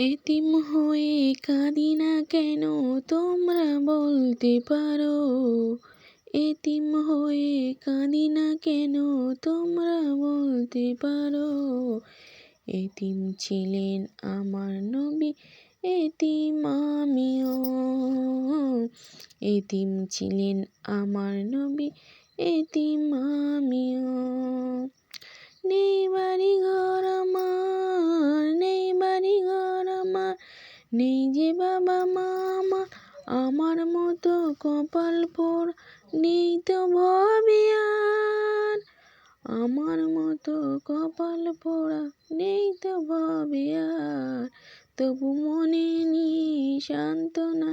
এতিম হয়ে কাঁদি না কেন তোমরা বলতে পারো। এতিম হয়ে কাঁদি না কেন তোমরা বলতে পারো। এতিম ছিলেন আমার নবী, এতিম আমিও। এতিম ছিলেন আমার নবী, এতিম আমিও। নেই বাড়ি ঘর আমার, নেই বাড়ি ঘর আমার, নেই যে বাবা মা আমার, আমার মতো কপাল পোড়া নেই তো ভবে আর। আমার মতো কপাল পোড়া নেই তো ভবে আর। তবু মনে নি সান্ত্বনা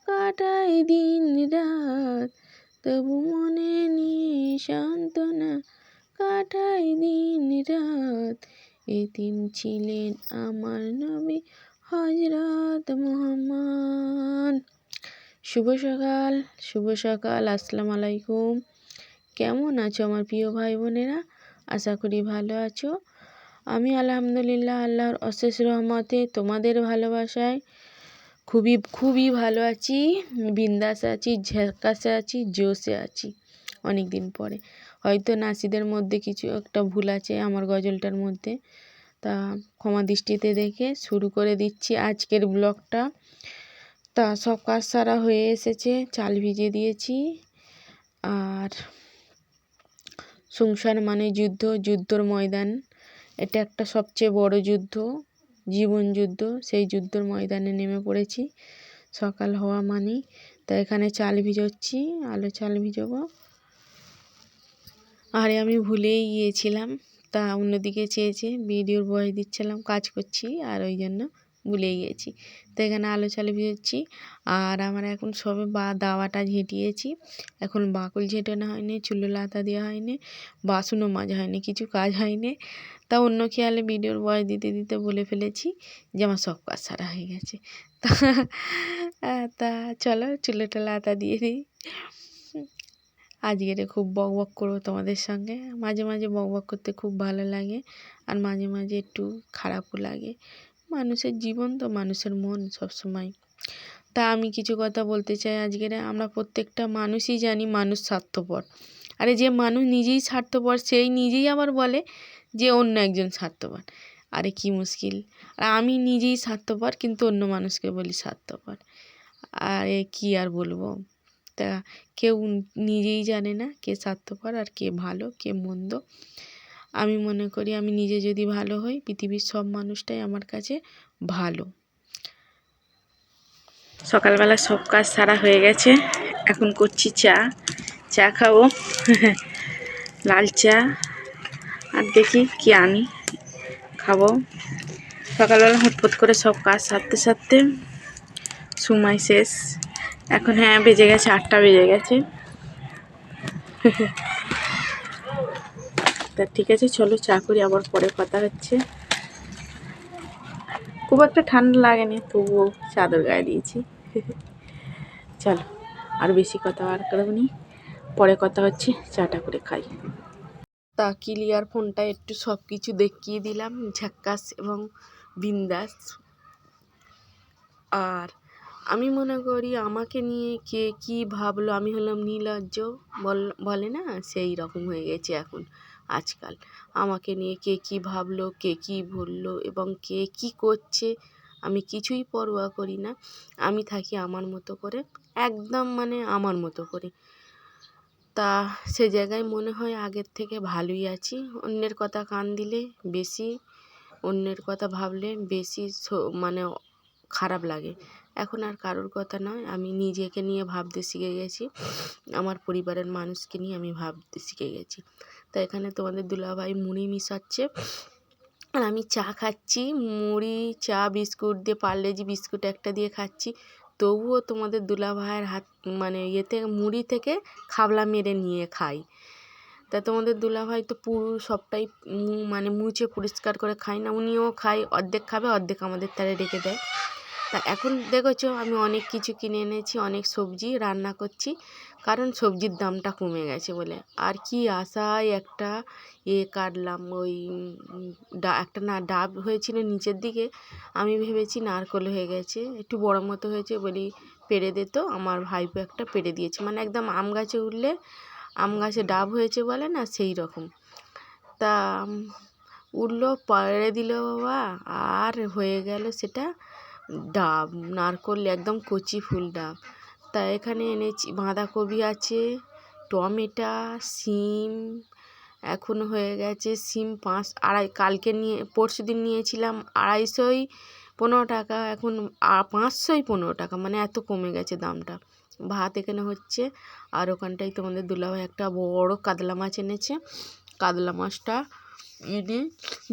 কাটাই দিন রাত। তবু মনে নি সান্ত্বনা কাটাই দিন রাত। এতিম ছিলেন আমার নবী হযরত মুহাম্মদ। শুভ সকাল, আসসালামু আলাইকুম। কেমন আছো আমার প্রিয় ভাই বোনেরা? আশা করি ভালো আছো। আমি আলহামদুলিল্লাহ আল্লাহর অশেষ রহমতে তোমাদের ভালোবাসায় খুবই ভালো আছি। বিন্দাস আছি, ঝাক্কাসে আছি, জোশে আছি। অনেক দিন পরে হয়তো নাসিদের মধ্যে কিছু একটা ভুল আছে আমার গজলটার মধ্যে, তা ক্ষমা দৃষ্টিতে দেখে শুরু করে দিচ্ছি আজকের ব্লগটা। তা সব কাজ সারা হয়ে এসেছে, চাল ভিজিয়ে দিয়েছি। আর সংসার মানে যুদ্ধর ময়দান। এটা একটা সবচেয়ে বড় যুদ্ধ, জীবন যুদ্ধ। সেই যুদ্ধর ময়দানে নেমে পড়েছি সকাল হওয়া মানেই। তা এখানে চাল ভিজোচ্ছি, আলো চাল ভিজোবো। আরে আমি ভুলেই গিয়েছিলাম, তা অন্যদিকে চেয়েছে ভিডিওর ভয়েস দিচ্ছিলাম, কাজ করছি, আর ওই জন্য ভুলেই গিয়েছি। তো এখানে আলো চাল ভিজোচ্ছি। আর আমার এখন সবে দাওয়াটা ঝেঁটিয়েছি, এখন বাকুল ঝেঁটানো হয়নি, চুলো লাতা দেওয়া হয়নি, বাসনও মাজা হয়নি, কিছু কাজ হয়নি। তা অন্য খেয়ালে ভিডিওর ভয়েস দিতে দিতে বলে ফেলেছি যে আমার সব কাজ সারা হয়ে গেছে। তা চলো চুলোটা লাতা দিয়ে দিই। আজকের খুব বকবক করবো তোমাদের সঙ্গে। মাঝে মাঝে বকবক করতে খুব ভালো লাগে, আর মাঝে মাঝে একটু খারাপও লাগে। মানুষের জীবন তো, মানুষের মন সবসময়। তা আমি কিছু কথা বলতে চাই আজকের। আমরা প্রত্যেকটা মানুষই জানি মানুষ স্বার্থপর। আরে যে মানুষ নিজেই স্বার্থপর সেই নিজেই আবার বলে যে অন্য একজন স্বার্থপর। আরে কি মুশকিল! আর আমি নিজেই স্বার্থপর কিন্তু অন্য মানুষকে বলি স্বার্থপর। আরে কি আর বলবো। তা কেউ নিজেই জানে না কে স্বার্থপর আর কে ভালো কে মন্দ। আমি মনে করি আমি নিজে যদি ভালো হই, পৃথিবীর সব মানুষটাই আমার কাছে ভালো। সকালবেলা সব কাজ সারা হয়ে গেছে, এখন করছি চা খাবো। লাল চা, আর দেখি কি আনি খাবো। সকালবেলা হটপট করে সব কাজ সারতে সময় শেষ। এখন বেজে গেছে 8টা বেজে গেছে। তা ঠিক আছে, চলো চা করি, আবার পরে কথা হচ্ছে। খুব একটা ঠান্ডা লাগেনি, তবুও চাদর গায়ে দিয়েছি। চলো আর বেশি কথা আর করবো নি, পরে কথা হচ্ছে, চাটা করে খাই। তা ক্লিয়ার ফোনটা একটু সব কিছু দেখিয়ে দিলাম, ঝাক্কাস এবং বিন্দাস। আর আমি মনে করি আমাকে নিয়ে কে কি ভাবলো, আমি হলাম নির্লজ্জ বলে না, সেই রকম হয়ে গেছে এখন আজকাল। আমাকে নিয়ে কে কি ভাবলো, কে কি বললো এবং কে কি করছে আমি কিছুই পরোয়া করি না। আমি থাকি আমার মতো করে, একদম মানে আমার মতো করে। তা সে জায়গায় মনে হয় আগের থেকে ভালোই আছি। অন্যের কথা কান দিলে বেশি, অন্যের কথা ভাবলে বেশি মানে খারাপ লাগে। এখন আর কারোর কথা নয়, আমি নিজেকে নিয়ে ভাবতে শিখে গেছি, আমার পরিবারের মানুষকে নিয়ে আমি ভাবতে শিখে গেছি। তা এখানে তোমাদের দুলাভাই মুড়ি মিশাচ্ছে, আর আমি চা খাচ্ছি। মুড়ি চা বিস্কুট দিয়ে, পার্লেজি বিস্কুট একটা দিয়ে খাচ্ছি। তবুও তোমাদের দুলাভাইয়ের হাত মানে মুড়ি থেকে খাবলা মেরে নিয়ে খাই। তা তোমাদের দুলাভাই তো পুরো সবটাই মানে মুছে পরিষ্কার করে খায় না, উনিও খায়, অর্ধেক খাবে অর্ধেক আমাদের তারে রেখে দেয়। তা এখন দেখেছো আমি অনেক কিছু কিনে এনেছি, অনেক সবজি রান্না করছি, কারণ সবজির দামটা কমে গেছে বলে। আর কি আশায় একটা কাটলাম, ওই একটা না ডাব হয়েছিল নিচের দিকে, আমি ভেবেছি নারকোল হয়ে গেছে, একটু বড় মতো হয়েছে বলি পেড়ে দিত, আমার ভাইপো একটা পেড়ে দিয়েছে, মানে একদম আম গাছে উঠলে আম গাছে ডাব হয়েছে বলে না, সেই রকম। তা উঠলো, পেড়ে দিল বাবা, আর হয়ে গেল সেটা ডাব, নারকোল একদম কচি ফুল ডাব। তা এখানে এনেছি বাঁধাকপি আছে, টমেটো, শিম, এখন হয়ে গেছে শিম কালকে পরশু দিন নিয়েছিলাম 250-15 টাকা, এখন 515 টাকা, মানে এত কমে গেছে দামটা। ভাত এখানে হচ্ছে, আর ওখানটায় তোমাদের দুলাভাই একটা বড় কাতলা মাছ এনেছে। কাতলা মাছটা এনে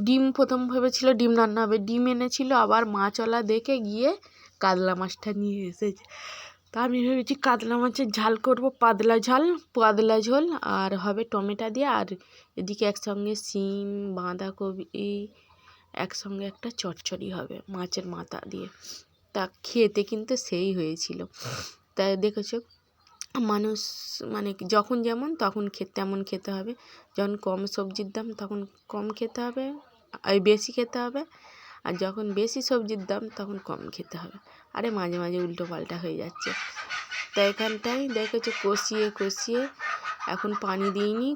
ডিম, প্রথম ভেবেছিল ডিম রান্না হবে, ডিম এনেছিল, আবার মাছওয়ালা দেখে গিয়ে কাতলা মাছটা নিয়ে এসেছে। তা আমি ভেবেছি কাতলা মাছের ঝাল করব, পাতলা ঝোল, আর হবে টমেটো দিয়ে, আর এদিকে একসঙ্গে শিম, বাঁধাকপি, একসঙ্গে একটা চচ্চড়ি হবে মাছের মাথা দিয়ে। তা খেতে কিন্তু সেই হয়েছিল। তাই দেখেছো মানুষ মানে যখন যেমন তখন তেমন খেতে হবে, যখন কম সবজির দাম তখন কম খেতে হবে, বেশি খেতে হবে, আর যখন বেশি সবজির দাম তখন কম খেতে হবে। আরে মাঝে মাঝে উল্টো পাল্টা হয়ে যাচ্ছে। তাই এখানটায় দেখেছো কষিয়ে এখন পানি দিইনি,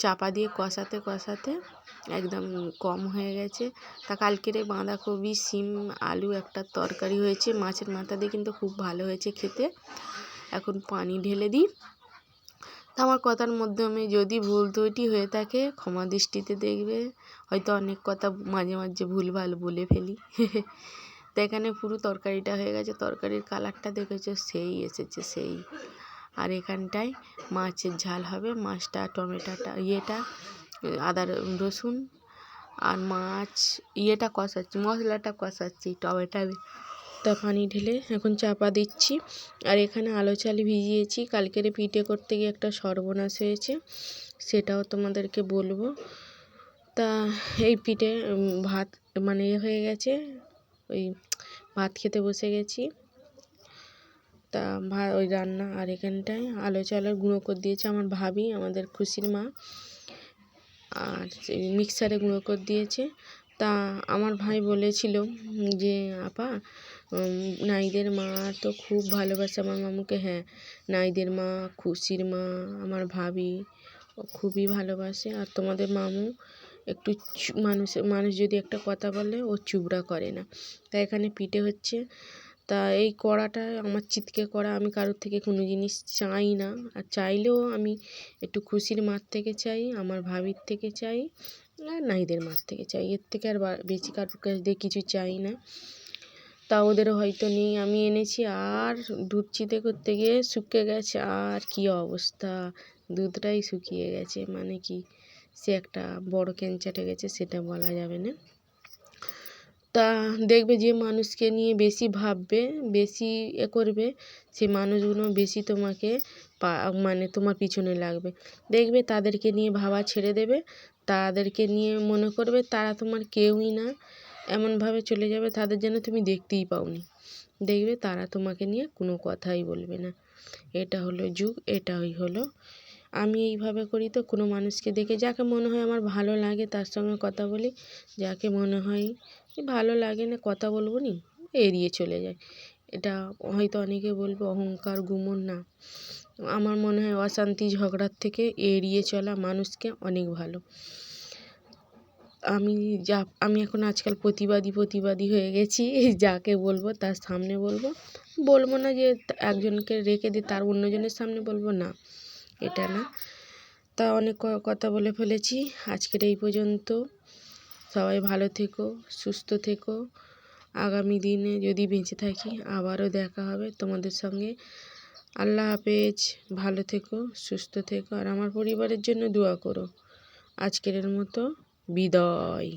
চাপা দিয়ে কষাতে একদম কম হয়ে গেছে। তা কালকের বাঁধাকপি, শিম, আলু একটা তরকারি হয়েছে মাছের মাথা দিয়ে, কিন্তু খুব ভালো হয়েছে খেতে। এখন পানি ঢেলে দিই। তা আমার কথার মাধ্যমে যদি ভুল ত্রুটি হয়ে থাকে ক্ষমা দৃষ্টিতে দেখবে, হয়তো অনেক কথা মাঝে মাঝে ভুলভাল বলে ফেলি। তো এখানে পুরো তরকারিটা হয়ে গেছে, তরকারির কালারটা দেখেছো সেই এসেছে সেই। আর এখানটায় মাছের ঝাল হবে, মাছটা টমেটোটা আদা রসুন আর মাছ কষাচ্ছি, মশলাটা কষাচ্ছি টমেটো। তা পানি ঢেলে এখন চাপা দিচ্ছি। আর এখানে আলো চাল ভিজিয়েছি, কালকের পিঠে করতে গিয়ে একটা সর্বনাশ হয়েছে, সেটাও তোমাদেরকে বলবো। তা এই পিঠে ভাত মানে হয়ে গেছে, ওই ভাত খেতে বসে গেছি। তা ওই রান্না, আর এখানটায় আলো চালের গুঁড়ো করে দিয়েছে আমার ভাবি, আমাদের খুশির মা, আর মিক্সারে গুঁড়ো করে দিয়েছে। তা আমার ভাই বলেছিল যে আপা নাইদের মা তো খুব ভালোবাসে আমার মামুকে। হ্যাঁ, নাইদের মা, খুশির মা, আমার ভাবি খুবই ভালোবাসে। আর তোমাদের মামু একটু মানুষ যদি একটা কথা বলে ও চুবড়া করে না। তাই এখানে পিঠে হচ্ছে। তা এই কড়াটা আমার চিতকে করা, আমি কারোর থেকে কোনো জিনিস চাই না, আর চাইলেও আমি একটু খুশির মার থেকে চাই, আমার ভাবির থেকে চাই, আর নাইদের মার থেকে চাই, এর থেকে আর বেশি কারোর কাছ দিয়ে কিছু চাই না। তা ওদেরও হয়তো নেই, আমি এনেছি। আর দুধ চিতে করতে গিয়ে শুকিয়ে গেছে, আর কি অবস্থা, দুধটাই শুকিয়ে গেছে, মানে কি সে একটা বড় ক্যান্সার হয়ে গেছে, সেটা বলা যাবে না। তা দেখবে যে মানুষকে নিয়ে বেশি ভাববে, বেশি করবে, সেই মানুষগুলো বেশি তোমাকে মানে তোমার পিছনে লাগবে। দেখবে তাদেরকে নিয়ে ভাবা ছেড়ে দেবে, তাদেরকে নিয়ে মনে করবে তারা তোমার কেউই না, এমনভাবে চলে যাবে তাদের যেন তুমি দেখতেই পাওনি। দেখবে তারা তোমাকে নিয়ে কোনো কথাই বলবে না। এটা হলো যুগ, এটাই হলো। আমি এইভাবে করি, তো কোনো মানুষকে দেখে যাকে মনে হয় আমার ভালো লাগে তার সঙ্গে কথা বলি, যাকে মনে হয় ভালো লাগে না কথা বলবো নি, এড়িয়ে চলে যায়। এটা হয়তো অনেকে বলবে অহংকার, গুমন, না, আমার মনে হয় অশান্তি ঝগড়ার থেকে এড়িয়ে চলা মানুষকে অনেক ভালো। আমি এখন আজকাল প্রতিবাদী হয়ে গেছি, যাকে বলবো তার সামনে বলবো না যে একজনকে রেখে দিয়ে তার অন্যজনের সামনে বলবো, না, এটা না। তা অনেক কথা বলে ফেলেছি, আজকের এই পর্যন্ত। সবাই ভালো থেকো, সুস্থ থেকো। আগামী দিনে যদি বেঁচে থাকি আবারও দেখা হবে তোমাদের সঙ্গে। আল্লাহ হাফেজ, ভালো থেকো, সুস্থ থেকো, আর আমার পরিবারের জন্য দোয়া করো। আজকের মতো বিদায়।